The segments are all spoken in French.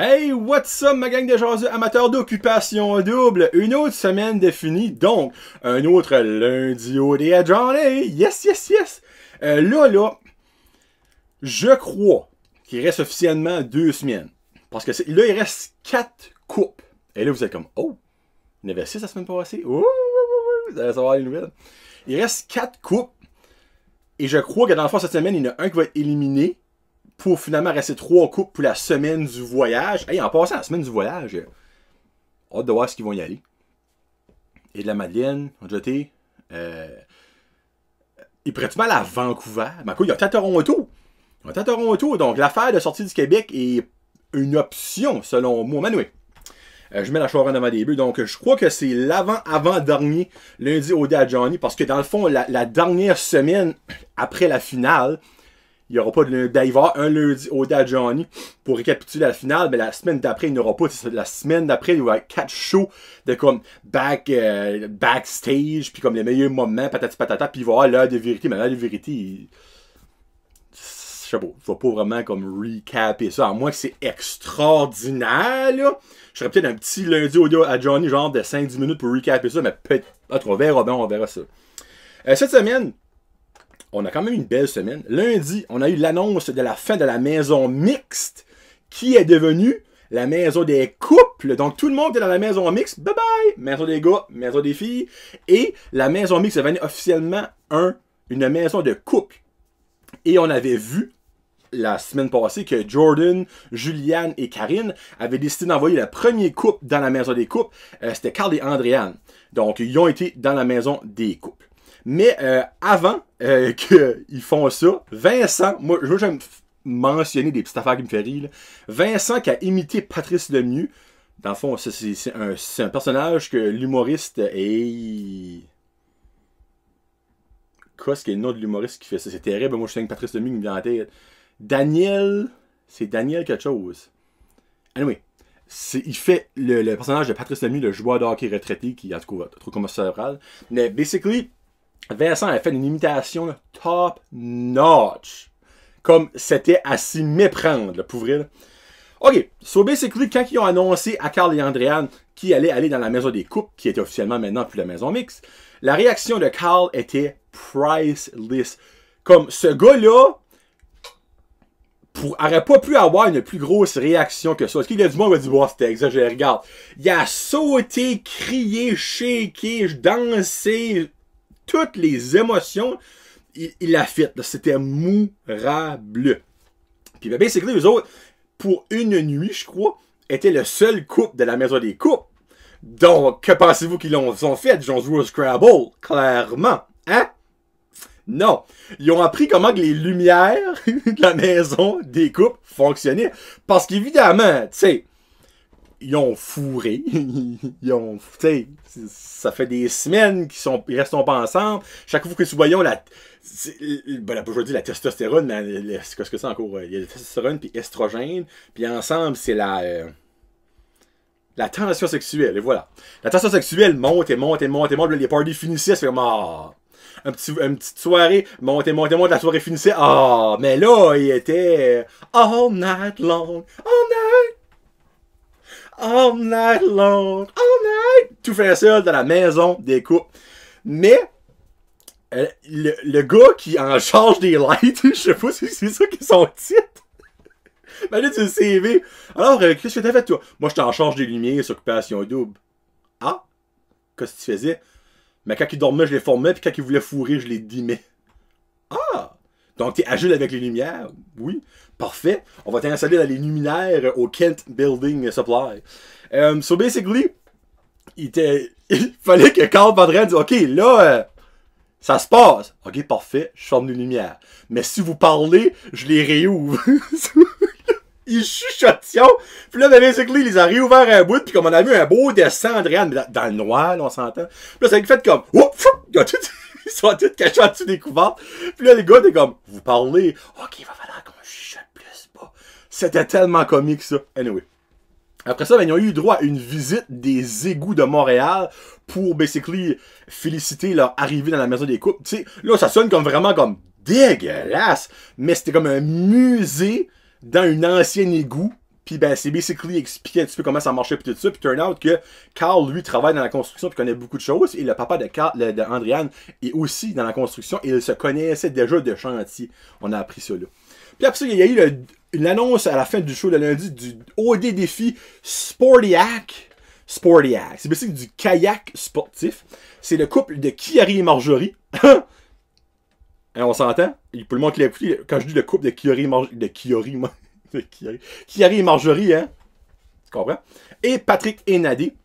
Hey, what's up ma gang de jaseux amateurs d'occupation double? Une autre semaine définie, donc un autre lundi au dé à Johnny. Yes, yes, yes! Là, je crois qu'il reste officiellement 2 semaines. Parce que là, il reste 4 coupes. Et là, vous êtes comme, oh, il y en avait 6 la semaine passée. Ouh, vous allez savoir les nouvelles. Il reste 4 coupes. Et je crois que dans le fond, cette semaine, il y en a un qui va être éliminé. Pour finalement rester 3 coupes pour la semaine du voyage. Hey, en passant la semaine du voyage, hâte de voir ce qu'ils vont y aller. Et de la Madeleine, on a jeté. Ils prêtent mal à Vancouver. Mais quoi, il y a à Toronto. Il y a à Toronto. Donc l'affaire de sortie du Québec est une option, selon moi. Manuel. Je mets la charogne devant des bœufs. Donc je crois que c'est l'avant-avant-dernier lundi au dé à Johnny. Parce que dans le fond, la dernière semaine après la finale. Il n'y aura pas de lundi. Il va y avoir un lundi au dé à Johnny pour récapituler la finale, mais la semaine d'après, il n'y aura pas. La semaine d'après, il va y avoir 4 shows de comme backstage, puis comme les meilleurs moments, patati patata, puis il va y avoir l'heure de vérité. Mais l'heure de vérité, je sais pas, je vais pas vraiment comme recaper ça, à moins que c'est extraordinaire, là. Je serais peut-être un petit lundi au dé à Johnny, genre de 5-10 minutes pour recaper ça, mais peut-être, on verra bien, on verra ça. Cette semaine, on a quand même une belle semaine. Lundi, on a eu l'annonce de la fin de la maison mixte qui est devenue la maison des couples. Donc, tout le monde est dans la maison mixte. Bye bye! Maison des gars, maison des filles. Et la maison mixte est devenue officiellement une maison de couple. Et on avait vu la semaine passée que Jordan, Juliane et Karine avaient décidé d'envoyer le premier couple dans la maison des couples. C'était Carl et Andréane. Donc, ils ont été dans la maison des couples. Mais avant qu'ils font ça, Vincent, moi j'aime mentionner des petites affaires qui me font rire. Là. Vincent qui a imité Patrice Lemieux, dans le fond, c'est un personnage que l'humoriste est... Qu'est-ce qu'il y a le nom de l'humoriste qui fait ça? C'est terrible, moi je sais que Patrice Lemieux qui me vient en tête. Daniel, c'est Daniel quelque chose. Anyway. Il fait le personnage de Patrice Lemieux, le joueur de hockey retraité, qui a trop comme cérébral. Mais basically, Vincent a fait une imitation là, top notch. Comme c'était à s'y méprendre, là, pour vrai. Là. Ok, so basically, quand ils ont annoncé à Carl et Andréane qu'ils allaient aller dans la maison des couples, qui était officiellement maintenant plus la maison mixte, la réaction de Carl était priceless. Comme ce gars-là, aurait pas pu avoir une plus grosse réaction que ça. Est-ce qu'il y a du monde qui va dire, oh, c'était exagéré, regarde. Il a sauté, crié, shaké, dansé, toutes les émotions, il l'a fait. C'était mourable. Puis ben, basically, eux autres, pour une nuit, je crois, étaient le seul couple de la maison des couples. Donc, que pensez-vous qu'ils ont fait? Ils ont joué au Scrabble, clairement. Hein? Non. Ils ont appris comment que les lumières de la maison des couples fonctionnaient. Parce qu'évidemment, tu sais, ils ont fourré. Ils ont, tu sais, ça fait des semaines qu'ils restent pas ensemble. Chaque fois que nous voyons je veux dire la testostérone, mais qu'est-ce que c'est encore? Il y a la testostérone puis estrogène. Puis ensemble, c'est la tension sexuelle. Et voilà. La tension sexuelle monte et monte et monte et monte. Les parties finissaient, c'est comme, une petite soirée, monte, la soirée finissait. Mais là, il était all night long, all night long, all night. Tout fait seul dans la maison des couples. Mais, le gars qui en charge des lights, je sais pas si c'est ça qui est son titre. Mais là, tu le CV. Alors, qu'est-ce que t'as fait, toi? Moi, j'étais en charge des lumières, occupation double. Ah? Qu'est-ce que tu faisais? Mais quand il dormait, je les formais, puis quand il voulait fourrer, je les dimais. Ah! Donc, t'es agile avec les lumières? Oui. Parfait. On va t'installer dans les luminaires au Kent Building Supply. So, basically, il fallait que Carl Padran dise, OK, là, ça se passe. OK, parfait, je ferme les lumières. Mais si vous parlez, je les réouvre. Il chuchotion. Puis là, ben, basically, il les a réouverts un bout. Puis comme on a vu un beau dessin, Andréane, dans le noir, là, on s'entend. Puis là, ça a fait comme, ouf, ils sont tous cachés en dessous des couvertes. Puis là, les gars, t'es comme, vous parlez. OK, il va falloir qu'on chuchote plus bas. C'était tellement comique, ça. Anyway. Après ça, ben, ils ont eu droit à une visite des égouts de Montréal pour, basically, féliciter leur arrivée dans la maison des couples. Tu sais, là, ça sonne comme vraiment comme dégueulasse. Mais c'était comme un musée dans une ancienne égout Puis ben, c'est basically expliqué un petit peu comment ça marchait puis tout ça. Puis turn out que Carl, lui, travaille dans la construction puis connaît beaucoup de choses. Et le papa de Carl, de Andréane est aussi dans la construction et il se connaissait déjà de chantier. On a appris ça là. Puis après ça, il y a eu une annonce à la fin du show de lundi du OD défi Sportiac. Sportiac. C'est basically du kayak sportif. C'est le couple de Kiari et Marjorie. Hein, on s'entend? Pour le monde qui l'a écouté, quand je dis le couple de Kiari et Marjorie, hein? Tu comprends? Et Patrick et Nadé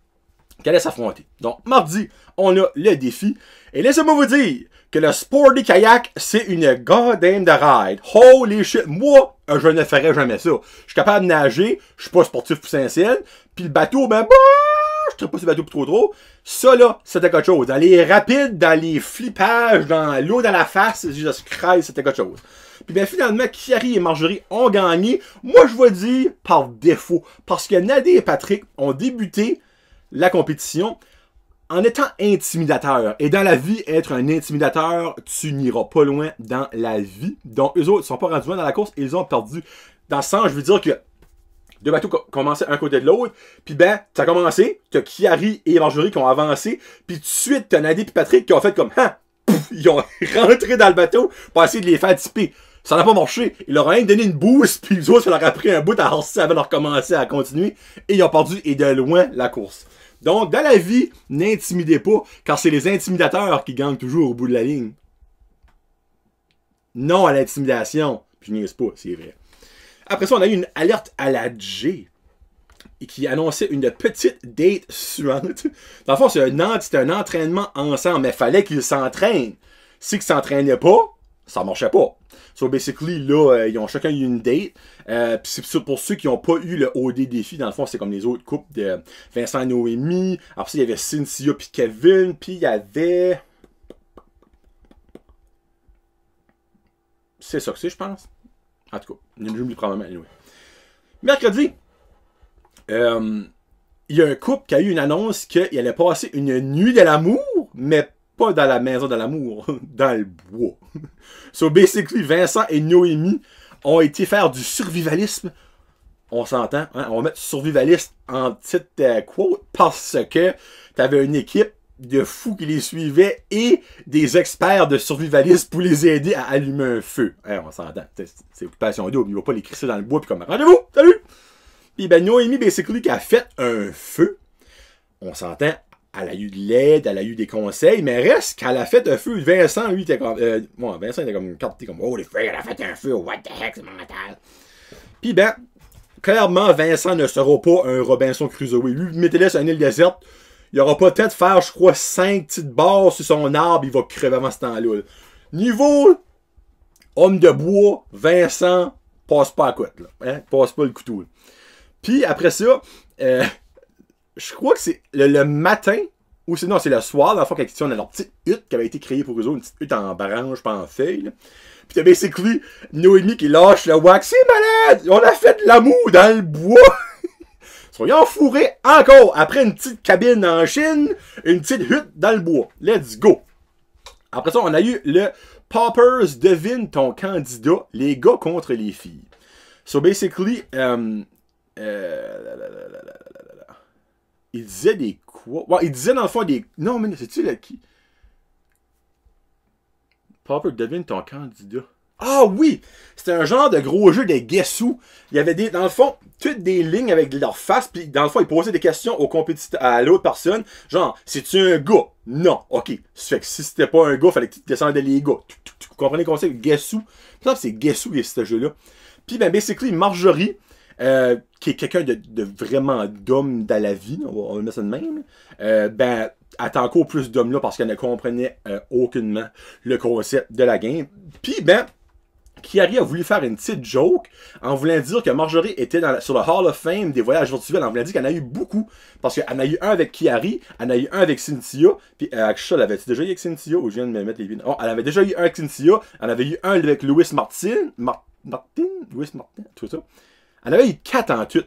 qui allaient s'affronter. Donc, mardi, on a le défi. Et laissez-moi vous dire que le Sporty Kayak, c'est une goddamn de ride. Holy shit! Moi, je ne ferais jamais ça. Je suis capable de nager, je suis pas sportif pour Saint-Ciel, puis le bateau, ben, je ne pas sur le bateau pour trop. Ça, là, c'était quelque chose. Dans les rapides, dans les flippages, dans l'eau dans la face, Jesus Christ, c'était quelque chose. Puis bien finalement, Kiari et Marjorie ont gagné. Moi, je vais dire par défaut. Parce que Nadé et Patrick ont débuté la compétition en étant intimidateurs. Et dans la vie, être un intimidateur, tu n'iras pas loin dans la vie. Donc, eux autres, ils sont pas rendus loin dans la course et ils ont perdu. Dans le sens, je veux dire que deux bateaux commençaient un côté de l'autre. Puis ben, ça a commencé. T'as Kiari et Marjorie qui ont avancé. Puis tout de suite, t'as Nadé et Patrick qui ont fait comme, hein, pouf, ils ont rentré dans le bateau pour essayer de les faire tiper. Ça n'a pas marché. Ils leur ont rien donné une boost, puis les autres, ça leur a pris un bout à horser avant de recommencer à continuer. Et ils ont perdu, et de loin, la course. Donc, dans la vie, n'intimidez pas, car c'est les intimidateurs qui gagnent toujours au bout de la ligne. Non à l'intimidation. Puis je niaise pas, c'est vrai. Après ça, on a eu une alerte à la J qui annonçait une petite date suivante. Dans le fond, c'était un entraînement ensemble, mais il fallait qu'ils s'entraînent. S'ils ne s'entraînaient pas, ça marchait pas. So basically, là, ils ont chacun eu une date. Puis c'est pour ceux qui n'ont pas eu le OD défi, dans le fond, c'est comme les autres couples de Vincent et Noémie. Après ça, il y avait Cynthia puis Kevin. Puis il y avait... C'est ça que c'est, je pense. En tout cas, j'oublie probablement. Anyway. Mercredi, il y a un couple qui a eu une annonce qu'il allait passer une nuit de l'amour, mais pas dans la maison de l'amour, dans le bois. So basically, Vincent et Noémie ont été faire du survivalisme. On s'entend, hein? On va mettre survivaliste en petite quote parce que t'avais une équipe de fous qui les suivaient et des experts de survivalisme pour les aider à allumer un feu. Hein, on s'entend. C'est occupation double. Il va pas les crisser dans le bois puis comme rendez-vous, salut! Puis ben Noémie, basically, qui a fait un feu. On s'entend. Elle a eu de l'aide, elle a eu des conseils, mais reste qu'elle a fait un feu. Vincent, lui, était comme... Vincent était comme capté comme, oh, les frères, elle a fait un feu, what the heck, c'est mental. Puis ben, clairement, Vincent ne sera pas un Robinson Crusoe. Lui, mettez-le sur une île déserte, il aura pas peut-être faire, je crois, 5 petites barres sur son arbre, il va crever avant ce temps-là. Niveau homme de bois, Vincent passe pas à côte, là. Hein? Passe pas le couteau. Là. Puis après ça, je crois que c'est le matin, ou sinon c'est le soir, dans le fond, quand on a leur petite hutte qui avait été créée pour eux autres, une petite hutte en branche, pas en feuille. Là. Puis t'as basically Noémie qui lâche le wax. C'est malade! On a fait de l'amour dans le bois! Soyons enfourrés encore après une petite cabine en Chine, une petite hutte dans le bois. Let's go! Après ça, on a eu le Poppers devine ton candidat, les gars contre les filles. So basically, il disait des quoi? Ouais, il disait dans le fond des... Non, mais c'est-tu le qui? Popper, devine ton candidat. Ah oui! C'était un genre de gros jeu de Guess Who. Il y avait dans le fond, toutes des lignes avec leur face, puis dans le fond, ils posaient des questions aux compétiteurs, à l'autre personne. Genre, c'est-tu un gars? Non. OK. Ça fait que si c'était pas un gars, il fallait que tu descendais les gars. Vous comprenez le concept? Guess Who? Ça, c'est Guess Who, ce jeu-là. Puis, ben, basically, Marjorie, qui est quelqu'un de vraiment d'homme dans la vie, on va mettre ça de même, ben, elle a encore plus d'hommes là parce qu'elle ne comprenait aucunement le concept de la game. Puis, ben, Kiari a voulu faire une petite joke en voulant dire que Marjorie était sur le Hall of Fame des voyages virtuels. En voulant dire qu'elle en a eu beaucoup. Parce qu'elle en a eu un avec Kiari, elle en a eu un avec Cynthia. Puis, elle avait-tu déjà eu avec Cynthia ou je viens de me mettre les vignes? Oh, elle avait déjà eu un avec Cynthia. Elle avait eu un avec Louis Martin. Louis Martin, tout ça. Elle avait eu 4 en tout.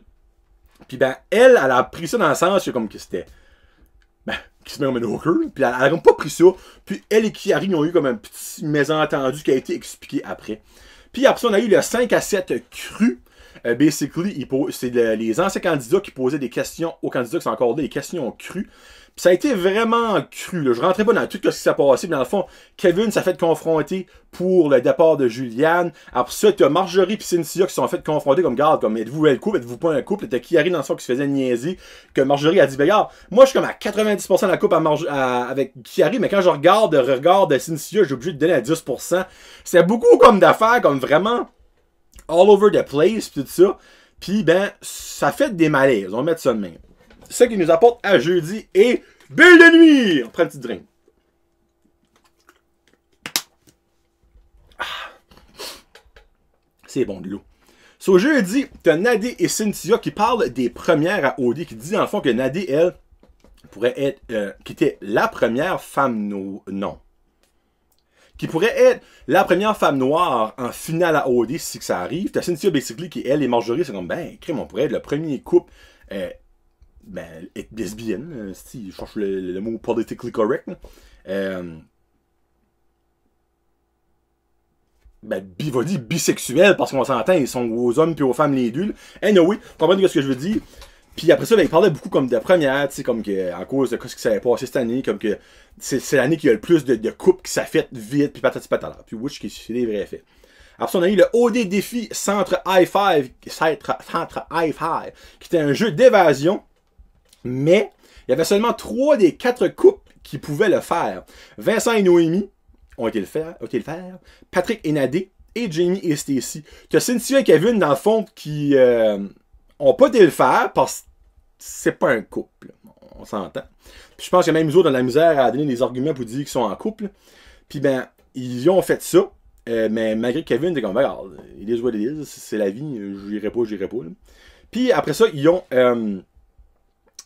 Puis ben, elle a pris ça dans le sens que comme que c'était... Ben, qui se met comme un hooker. Puis elle a comme pas pris ça. Puis elle et Kiari ont eu comme un petit mésentendu qui a été expliqué après. Puis après ça, on a eu le 5 à 7 cru. Basically, c'est les anciens candidats qui posaient des questions aux candidats qui sont encore là, des questions crues. Puis ça a été vraiment cru. Là. Je rentrais pas dans tout ce qui s'est passé, mais dans le fond, Kevin s'est fait confronter pour le départ de Julianne. Après ça, t'as Marjorie et Cynthia qui se sont fait confronter comme garde, comme êtes-vous le couple, êtes-vous pas un couple? T'as Kiari dans le fond qui se faisait niaiser, que Marjorie a dit, ben regarde, moi je suis comme à 90% de la coupe avec Kiari, mais quand je regarde Cynthia, j'ai obligé de donner à 10%. C'est beaucoup comme d'affaires, comme vraiment all over the place, pis tout ça. Puis ben, ça fait des malaises, on va mettre ça de même. Ce qui nous apporte à jeudi et bulle de nuit! On prend un petit drink. Ah. C'est bon de l'eau. So, jeudi, t'as Nadé et Cynthia qui parlent des premières à OD, qui dit dans le fond que Nadé, elle, pourrait être, qui était la première femme non. Qui pourrait être la première femme noire en finale à OD si que ça arrive. T'as Cynthia, basically, qui, elle et Marjorie, c'est comme, ben, crème, on pourrait être le premier couple, ben, être lesbienne, si je cherche le mot politically correct. Ben, va dire bisexuel, parce qu'on s'entend, ils sont aux hommes puis aux femmes les deux. Anyway, comprenez ce que je veux dire. Puis après ça, ben, il parlait beaucoup comme de première, tu sais, comme que, en cause de ce qui s'est passé cette année, comme que c'est l'année qui a le plus de couples qui s'est fait vite, puis patati patata. Puis which qui c'est des vrais faits. Après ça, on a eu le OD défi Centre High Five, qui était un jeu d'évasion. Mais, il y avait seulement 3 des 4 couples qui pouvaient le faire. Vincent et Noémie ont été le faire. Patrick et Nadé. Et Jamie et Stacy. Tu as Cynthia et Kevin, dans le fond, qui ont pas été le faire parce que c'est pas un couple. On s'entend. Puis je pense que même eux autres ont de la misère à donner des arguments pour dire qu'ils sont en couple. Puis ben, ils ont fait ça. Mais malgré que Kevin était comme, regarde, it is what it is. C'est la vie. J'irai pas. Là. Puis après ça, ils ont...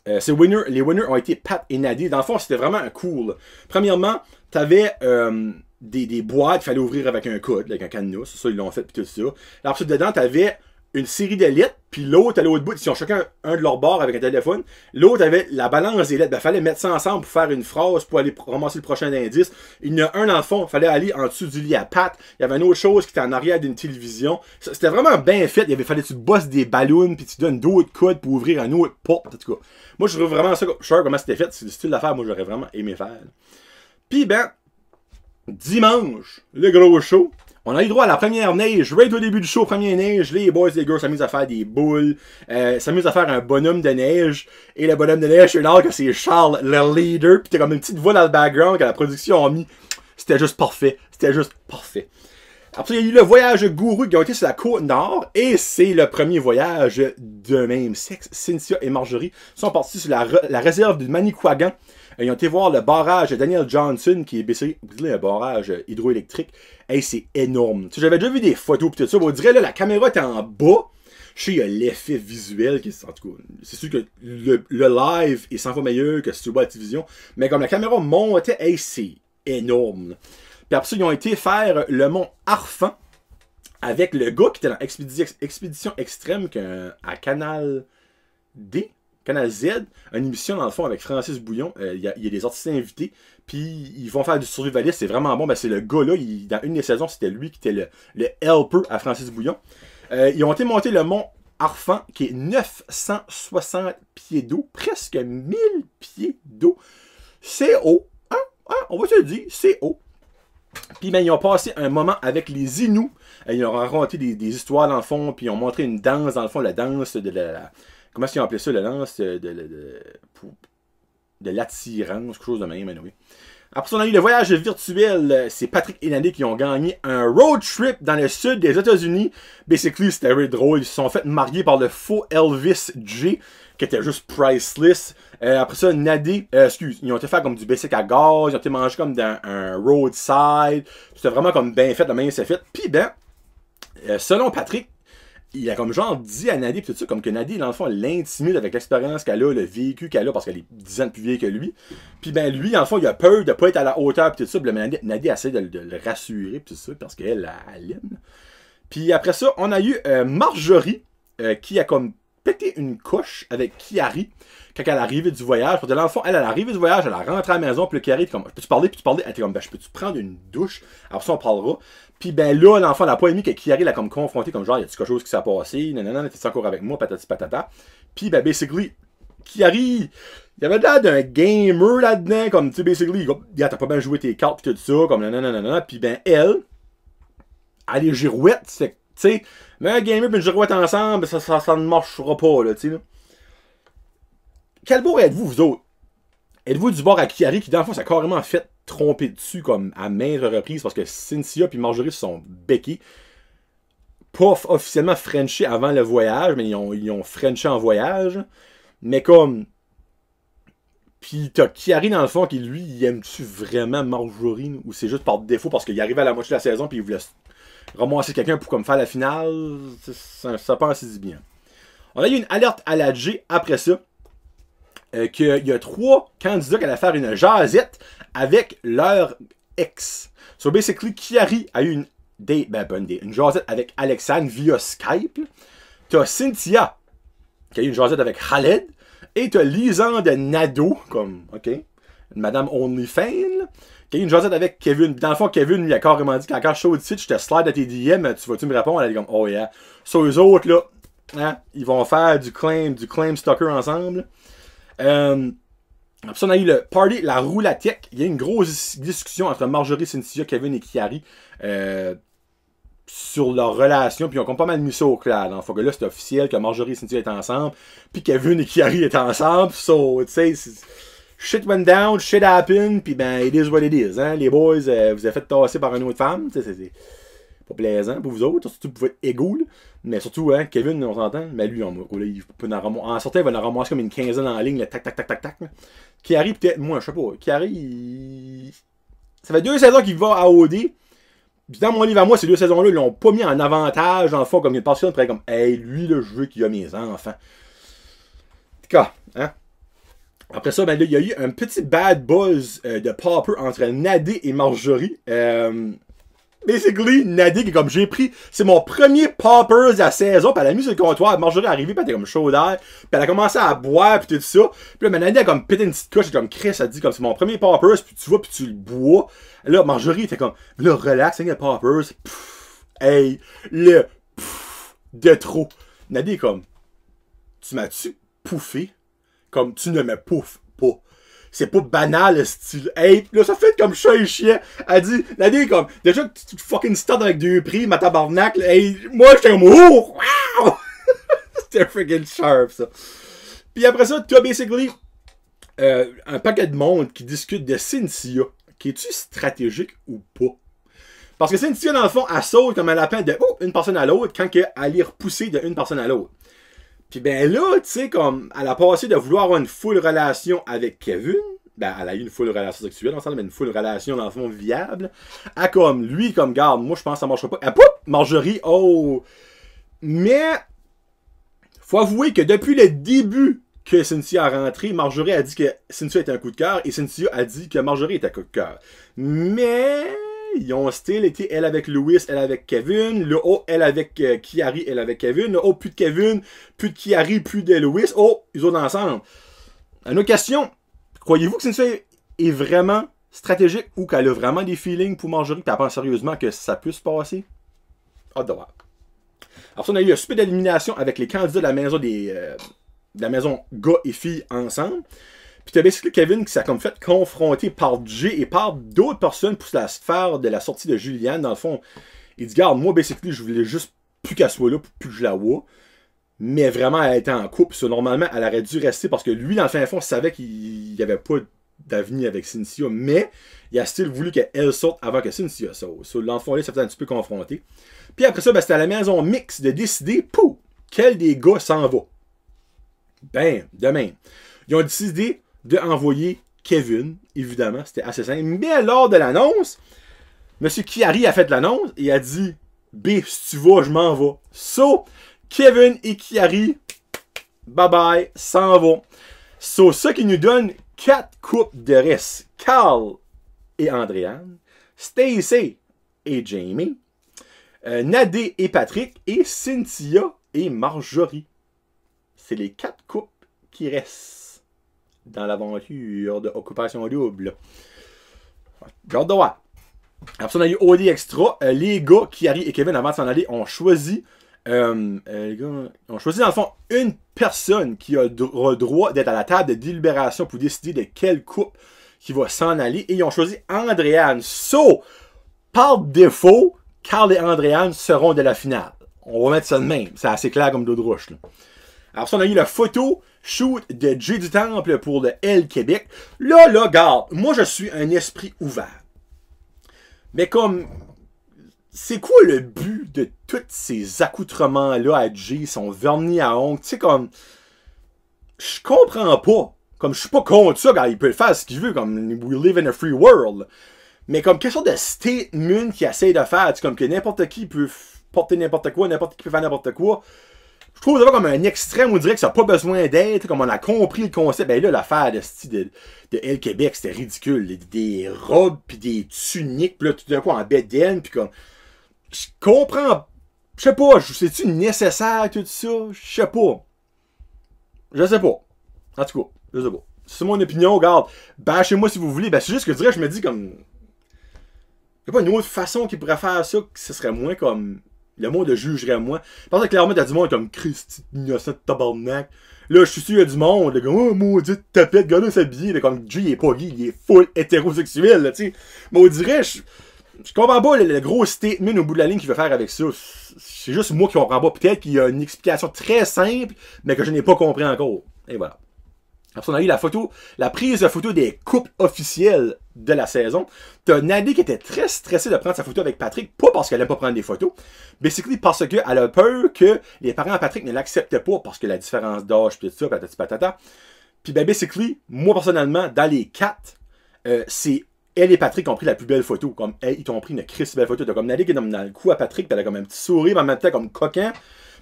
les winners ont été Pat et Nadé. Dans le fond, c'était vraiment cool. Premièrement, t'avais des boîtes qu'il fallait ouvrir avec un code, avec un cadenas. C'est ça, ils l'ont fait, puis tout ça. Là, ensuite, dedans, t'avais une série de lettres, puis l'autre, à l'autre bout, ils ont chacun un de leur bord avec un téléphone. L'autre avait la balance des lettres. Ben, fallait mettre ça ensemble pour faire une phrase, pour aller ramasser le prochain indice. Il y en a un dans le fond, fallait aller en dessous du lit à Pat. Il y avait une autre chose qui était en arrière d'une télévision. C'était vraiment bien fait. Fallait que tu bosses des ballons, puis tu donnes d'autres codes pour ouvrir un autre porte. En tout cas, moi, je trouve vraiment ça, je sais comment c'était fait. C'est le style d'affaire, moi, j'aurais vraiment aimé faire. Puis, ben, dimanche, le gros show. On a eu droit à la première neige, right au début du show, première neige, les boys et les girls s'amusent à faire des boules, s'amusent à faire un bonhomme de neige, et le bonhomme de neige, c'est là que c'est Charles, le leader, pis t'as comme une petite voix dans le background que la production a mis. C'était juste parfait. Après, il y a eu le voyage gourou qui ont été sur la côte nord, et c'est le premier voyage de même sexe. Cynthia et Marjorie sont partis sur la réserve du Manicouagan. Ils ont été voir le barrage de Daniel Johnson, qui est baissé, un barrage hydroélectrique. Hey, c'est énorme. J'avais déjà vu des photos pis tout ça. On dirait là, la caméra était en bas. Je sais, il y a l'effet visuel qui est, en tout cas, c'est sûr que le live est 100 fois meilleur que si tu vois à la télévision. Mais comme la caméra montait, hey, c'est énorme. Puis après ça, ils ont été faire le mont Arfan avec le gars qui était dans Expédition Extrême à Canal D. Canal Z, une émission dans le fond avec Francis Bouillon. Il y a des artistes invités, puis ils vont faire du survivaliste, c'est vraiment bon. Ben, c'est le gars là, dans une des saisons, c'était lui qui était le helper à Francis Bouillon. Ils ont été monter le mont Arfan, qui est 960 pieds d'eau, presque 1000 pieds d'eau. C'est haut, hein? On va se le dire, c'est haut. Puis ben, ils ont passé un moment avec les Inuits. Ils ont raconté des histoires dans le fond, puis ils ont montré une danse, dans le fond, la danse de la comment est-ce qu'ils ont appelé ça, la danse de l'attirance, quelque chose de même, anyway. Après ça, on a eu le voyage virtuel. C'est Patrick et Nadé qui ont gagné un road trip dans le sud des États-Unis. Basically, c'était very drôle. Ils se sont fait marier par le faux Elvis J, qui était juste priceless. Après ça, Nadé, ils ont été faire comme du basic à gaz. Ils ont été manger comme dans un roadside. C'était vraiment comme bien fait, de même c'est fait. Puis ben, selon Patrick, il a comme genre dit à Nadé tout ça, comme que Nadé, dans le fond, l'intimide avec l'expérience qu'elle a, le vécu qu'elle a, parce qu'elle est 10 ans plus vieille que lui. Puis ben lui, dans le fond, il a peur de pas être à la hauteur pis tout ça. Puis Nadé essaie de le rassurer pis tout ça, parce qu'elle l'aime. Puis après ça, on a eu Marjorie, qui a comme pété une couche avec Kiari quand elle arrivait du voyage. Parce que dans le fond, elle arrivait du voyage, elle a rentré à la maison, puis le Kiari était comme, peux-tu parler? Puis tu parlais? Elle était comme, ben, je peux-tu prendre une douche? Alors ça, on parlera. Puis ben là, l'enfant n'a pas aimé que Kiari l'a comme confronté, comme genre, y a-tu quelque chose qui s'est passé? Non, t'es encore avec moi, patati patata. Puis ben, basically, Kiari, il y avait l'air d'un gamer là-dedans, comme, tu sais, basically, t'as pas bien joué tes cartes, pis tout ça, comme, non. Puis ben, elle est girouette, c'est, tu sais, mais un gamer et une girouette ensemble, ça ne marchera pas, là, tu sais, là. Quel bord êtes-vous, vous autres? Êtes-vous du bord à Kiari qui, dans le fond, s'est carrément fait tromper dessus, comme, à maintes reprises, parce que Cynthia et Marjorie se sont béqués. Pas officiellement frenché avant le voyage, mais ils ont frenché en voyage. Mais comme... Puis t'as Kiari dans le fond qui lui, il aime-tu vraiment Marjorie ou c'est juste par défaut parce qu'il arrivait à la moitié de la saison puis il voulait ramasser quelqu'un pour comme faire la finale? Ça passe assez bien. On a eu une alerte à la G après ça. Qu'il y a 3 candidats qui allaient faire une jasette avec leur ex. So basically, Kiari a eu une date, une jasette avec Alexandre via Skype. T'as Cynthia qui a eu une jasette avec Khaled. Et t'as Lisande Nadeau, comme, ok, Madame OnlyFans, qui a eu une jasette avec Kevin. Dans le fond, Kevin lui a carrément dit, quand je suis au site, je te slide à tes DM, tu vas-tu me répondre? Elle a dit comme, oh yeah. So, eux autres, là, hein, ils vont faire du claim stalker ensemble. Après ça, on a eu le party, la roulatique. Il y a eu une grosse discussion entre Marjorie, Cynthia, Kevin et Kiari. Sur leur relation, puis ils ont comme pas mal mis ça au clair. Donc, faut que là, c'est officiel que Marjorie et Cynthia étaient ensemble, puis Kevin et Kiari étaient ensemble. So, tu sais, shit went down, shit happened, puis ben, it is what it is. Hein? Les boys, vous avez fait tasser par une autre femme. C'est pas plaisant pour vous autres, surtout pour votre ego. Là. Mais surtout, hein, Kevin, on s'entend, mais lui, il peut en sortant, il va en ramasser comme une quinzaine en ligne, là, tac. Là. Kiari, peut-être, moi, je sais pas. Kiari, ça fait 2 saisons qu'il va à OD. Puis dans mon livre à moi, ces 2 saisons-là, ils l'ont pas mis en avantage, dans le fond, comme une personne après comme, hey, lui, là, je veux qu'il a mes enfants. En tout cas, hein. Après ça, ben là, il y a eu un petit bad buzz de popper entre Nadé et Marjorie. Basically, Nadé qui est comme, j'ai pris, c'est mon premier poppers de la saison, puis elle a mis sur le comptoir, Marjorie est arrivée, puis elle était comme chaud d'air, puis elle a commencé à boire, puis tout ça. Puis là, Nadé a comme pété une petite coche, et comme Chris a dit, comme, c'est mon premier poppers, puis tu vas, puis tu le bois. Là, Marjorie était comme, là, relax, c'est le poppers. Pfff, hey, le pfff de trop. Nadé est comme, tu m'as-tu pouffé? Comme, tu ne me pouffes pas. C'est pas banal, le style. Hey, là, ça fait comme chat et chien. Elle dit, Nadé est comme, déjà que tu fucking start avec 2 prix, ma tabarnak, là, hey, moi, j'étais comme, oh, wow! C'était freaking sharp, ça. Puis après ça, tu as basically un paquet de monde qui discute de Cynthia. Qui est-tu stratégique ou pas? Parce que Cynthia, dans le fond, elle saute comme un lapin de une personne à l'autre quand elle est repoussée de une personne à l'autre. Puis ben là, tu sais, comme, elle a passé de vouloir avoir une full relation avec Kevin, ben, elle a eu une full relation sexuelle, ensemble, mais une full relation, dans le fond, viable, à comme, lui, comme, garde, moi, je pense que ça marchera pas. Ah, poup! Marjorie, oh! Mais, faut avouer que depuis le début que Cynthia a rentré, Marjorie a dit que Cynthia était un coup de cœur, et Cynthia a dit que Marjorie était un coup de cœur. Mais... ils ont still été, elle avec Louis, elle avec Kevin. Le haut, elle avec Kiari, elle avec Kevin. Le haut, plus de Kevin, plus de Kiari, plus de Louis. Oh, ils ont ensemble. Une autre question. Croyez-vous que Cynthia est vraiment stratégique ou qu'elle a vraiment des feelings pour Marjorie et elle pense sérieusement que ça peut se passer? Hâte de voir. Alors, ça, on a eu un super d'élimination avec les candidats de la maison de la maison gars et filles ensemble. Puis t'as basically Kevin qui s'est comme fait confronter par Jay et par d'autres personnes pour la sphère de la sortie de Julianne. Dans le fond, il dit, regarde, moi, basically, je voulais juste plus qu'elle soit là, plus que je la vois. Mais vraiment, elle était en couple. So, normalement, elle aurait dû rester parce que lui, dans le fin fond, savait qu'il n'y avait pas d'avenir avec Cynthia. Mais il a still voulu qu'elle sorte avant que Cynthia sorte. So, dans le fond, là, ça faisait un petit peu confronté. Puis après ça, ben, c'était à la maison mix de décider, pouf, quel des gars s'en va. Ben, demain. Ils ont décidé de envoyer Kevin, évidemment, c'était assez simple. Mais lors de l'annonce, M. Kiari a fait l'annonce et a dit B, si tu vas, je m'en vais. So, Kevin et Kiari, bye bye, s'en vont. So, ça qui nous donne 4 couples de reste. Carl et Andréane, Stacey et Jamie, Nadé et Patrick, et Cynthia et Marjorie. c'est les 4 coupes qui restent dans l'aventure de Occupation Double. J'ai hâte de voir. Après ça, on a eu OD Extra. Les gars, Kiari et Kevin, avant de s'en aller, ont choisi, les gars, ont choisi dans le fond une personne qui a droit d'être à la table de délibération pour décider de quelle coupe qui va s'en aller. Et ils ont choisi Andréane. So, par défaut, Carl et Andréane seront de la finale. On va mettre ça de même. C'est assez clair comme d'eau de roche. Là. Alors ça, on a eu la photo shoot de Jay du Temple pour le L Québec. Là, garde, moi je suis un esprit ouvert. Mais comme, c'est quoi le but de tous ces accoutrements-là à Jay, son vernis à ongles? Tu sais, comme, je comprends pas. Comme, je suis pas contre ça, quand il peut le faire ce qu'il veut, comme, we live in a free world. Mais comme, quelque chose de statement qu'il essaie de faire, tu sais, comme que n'importe qui peut porter n'importe quoi, n'importe qui peut faire n'importe quoi. Je trouve ça comme un extrême où on dirait que ça n'a pas besoin d'être, comme on a compris le concept. Ben là, l'affaire de L Québec, c'était ridicule. Des robes, puis des tuniques, puis là, tout d'un coup, en bedaine, puis comme... Je comprends... Je sais pas, c'est-tu nécessaire, tout ça? Je sais pas. Je sais pas. En tout cas, je sais pas. C'est mon opinion, regarde. Bâchez-moi si vous voulez. Ben, c'est juste que je me dis comme... Il n'y a pas une autre façon qu'il pourrait faire ça, que ce serait moins comme... Le monde le jugerait moins. Parce que clairement, t'as du monde comme Christy, innocent, tabarnak. Là, je suis sûr, il y a du monde. Comme, oh, maudit tapette, gars-là s'habiller. Comme, Jay, il est pas gay, il est full hétérosexuel, là, tu sais. Mais on dirait, je comprends pas le gros statement au bout de la ligne qu'il veut faire avec ça. C'est juste moi qui comprends pas. Peut-être qu'il y a une explication très simple, mais que je n'ai pas compris encore. Et voilà. Après, on a eu la prise de photo des coupes officielles de la saison. T'as Nadie qui était très stressée de prendre sa photo avec Patrick, pas parce qu'elle aime pas prendre des photos, basically parce qu'elle a peur que les parents de Patrick ne l'acceptent pas parce que la différence d'âge, pis tout ça, patati patata. Puis ben, basically, moi personnellement, dans les 4, c'est elle et Patrick qui ont pris la plus belle photo. Comme, hey, ils t'ont pris une crise belle photo. T'as comme Nadie qui est dans le cou à Patrick, pis elle a comme un petit sourire, mais en même temps comme coquin.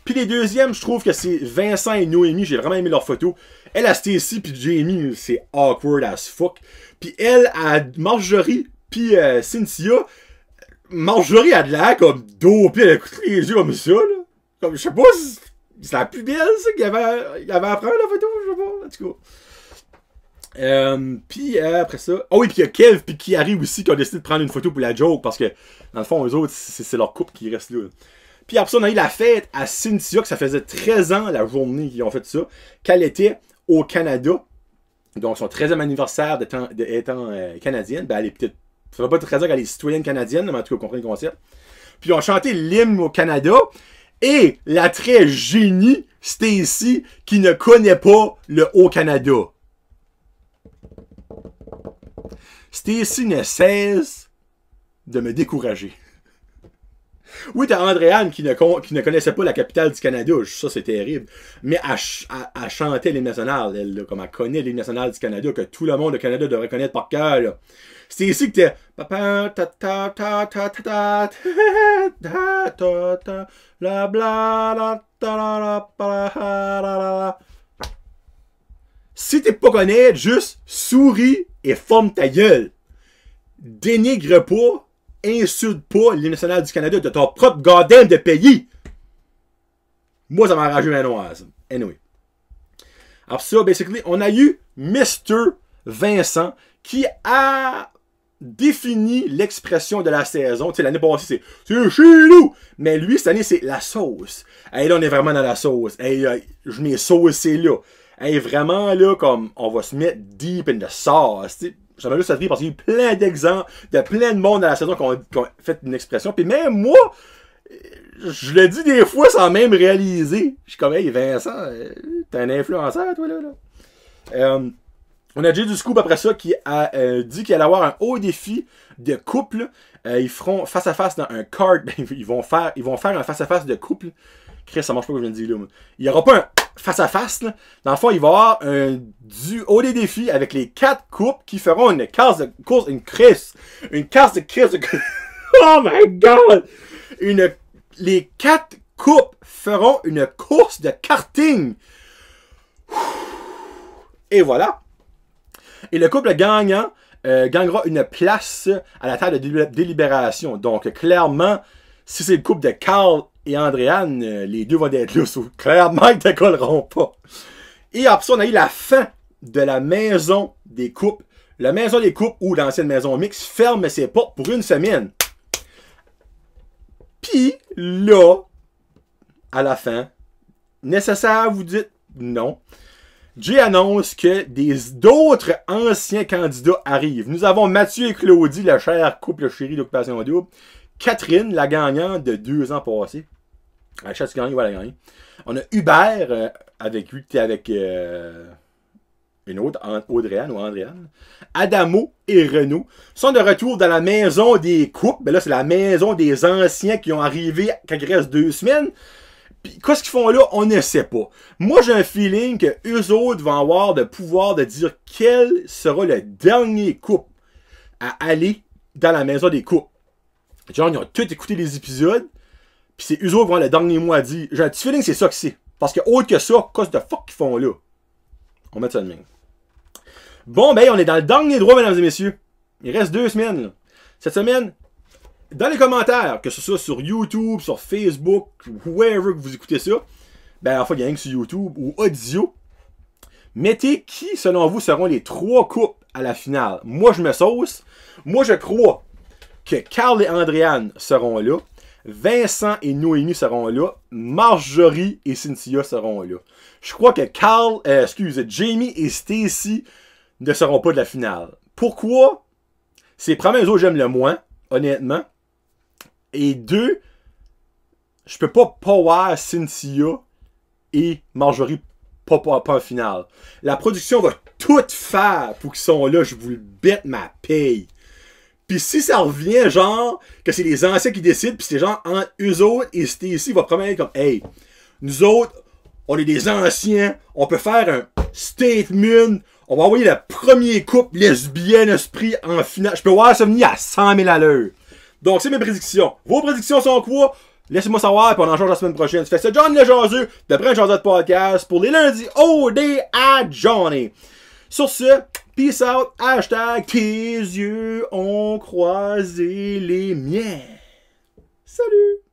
Puis les deuxièmes, je trouve que c'est Vincent et Noémie. J'ai vraiment aimé leurs photos. Elle, à Stacy, puis Jamie, c'est awkward as fuck. Puis elle, à Marjorie, puis Cynthia, Marjorie a de l'air comme dopée. Elle a coupé les yeux comme ça, là. Comme, je sais pas, c'est la plus belle, ça, qu'il y avait à prendre, la photo, je sais pas, en tout cas. Puis après ça... Oh oui, puis il y a Kev puis Kiari aussi qui ont décidé de prendre une photo pour la joke, parce que, dans le fond, eux autres, c'est leur couple qui reste là. Puis après ça, on a eu la fête à Cynthia, que ça faisait 13 ans, la journée qu'ils ont fait ça, qu'elle était au Canada. Donc, son 13e anniversaire étant canadienne. Ben, elle est peut-être... Ça va pas 13 ans qu'elle est citoyenne canadienne, mais en tout cas, vous comprenez le concept. Puis, ils ont chanté l'hymne au Canada. Et la très génie Stacy, qui ne connaît pas le Haut-Canada. Stacy ne cesse de me décourager. Oui, t'as Andréane qui ne connaissait pas la capitale du Canada. Ça, c'est terrible. Mais elle chantait l'hymne national, elle, là, comme elle connaît l'hymne national du Canada, que tout le monde au Canada devrait connaître par cœur, là. C'est ici que t'es... Si t'es pas connaître, juste souris et forme ta gueule. Dénigre pas, insulte pas l'hymne national du Canada de ton propre goddamn de pays. Moi, ça m'a enragé ma noire, ça. Anyway. Alors ça, basically, on a eu Mr. Vincent qui a défini l'expression de la saison. Tu sais, l'année passée, c'est chez nous. Mais lui, cette année, c'est la sauce. Hey, là, on est vraiment dans la sauce. Hey, je mets saucé là. Hey, vraiment, là, comme, on va se mettre deep in the sauce. Tu sais, j'aimerais juste rire parce qu'il y a eu plein d'exemples de plein de monde dans la saison qui ont fait une expression. Puis même moi, je le dis des fois sans même réaliser. Je suis comme, hey, Vincent, t'es un influenceur, toi, là. On a Jay du Scoop après ça qui a dit qu'il allait avoir un haut défi de couple. Ils feront face à face dans un card. Ils vont faire un face à face de couple. Chris, ça marche pas comme je viens de dire là. Il n'y aura pas un face à face. Là. Dans le fond, il va y avoir un haut des défis avec les 4 couples qui feront une case de course, une crise. Une case de crise de... Oh my god! Les 4 couples feront une course de karting. Et voilà. Et le couple gagnant gagnera une place à la table de délibération. Donc, clairement, si c'est le couple de Carl et Andréane, les deux vont être là, clairement ils ne décolleront pas. Et après ça, on a eu la fin de la maison des couples. La maison des couples, ou l'ancienne maison mixte, ferme ses portes pour une semaine. Puis là, à la fin, nécessaire, vous dites non. Jay annonce que d'autres anciens candidats arrivent. Nous avons Mathieu et Claudie, le cher couple chéri d'Occupation Double. Catherine, la gagnante de 2 ans passés. La chasse gagnée, voilà, la gagnée. On a Hubert, avec lui, qui était avec une autre, Audrey-Anne ou Andréane. Adamo et Renaud sont de retour dans la maison des couples. Ben là, c'est la maison des anciens qui ont arrivé quand il reste 2 semaines. Puis, qu'est-ce qu'ils font là? On ne sait pas. Moi, j'ai un feeling que eux autres vont avoir le pouvoir de dire quel sera le dernier couple à aller dans la maison des couples. Genre, ils ont tous écouté les épisodes, puis c'est eux autres qui vont le dernier mot à dire. J'ai un petit feeling que c'est ça que c'est. Parce que, autre que ça, qu'est-ce de fuck qu'ils font là? On met ça de même. Bon, ben, on est dans le dernier droit, mesdames et messieurs. Il reste 2 semaines, là. Cette semaine, dans les commentaires, que ce soit sur YouTube, sur Facebook, wherever que vous écoutez ça, ben, en fait, il y a rien que sur YouTube ou audio, mettez qui, selon vous, seront les 3 couples à la finale. Moi, je me sauce. Moi, je crois que Carl et Andréane seront là. Vincent et Noémie seront là. Marjorie et Cynthia seront là. Je crois que Jamie et Stacy ne seront pas de la finale. Pourquoi? C'est probablement eux autres que j'aime le moins, honnêtement. Et 2, je peux pas voir Cynthia et Marjorie pas en finale. La production va tout faire pour qu'ils soient là, je vous le bête ma paye. Puis si ça revient, genre, que c'est les anciens qui décident, puis c'est genre entre eux autres et Stacy va probablement être comme, hey, nous autres, on est des anciens, on peut faire un statement, on va envoyer le premier couple lesbien esprit en finale. Je peux voir ça venir à 100 000 à l'heure. Donc, c'est mes prédictions. Vos prédictions sont quoi? Laissez-moi savoir, puis on en change la semaine prochaine. Ça fait ça, John le Jaseux, de Brun Jaseux Podcast, pour les lundis OD à Johnny. Sur ce, peace out, hashtag tes yeux ont croisé les miens. Salut!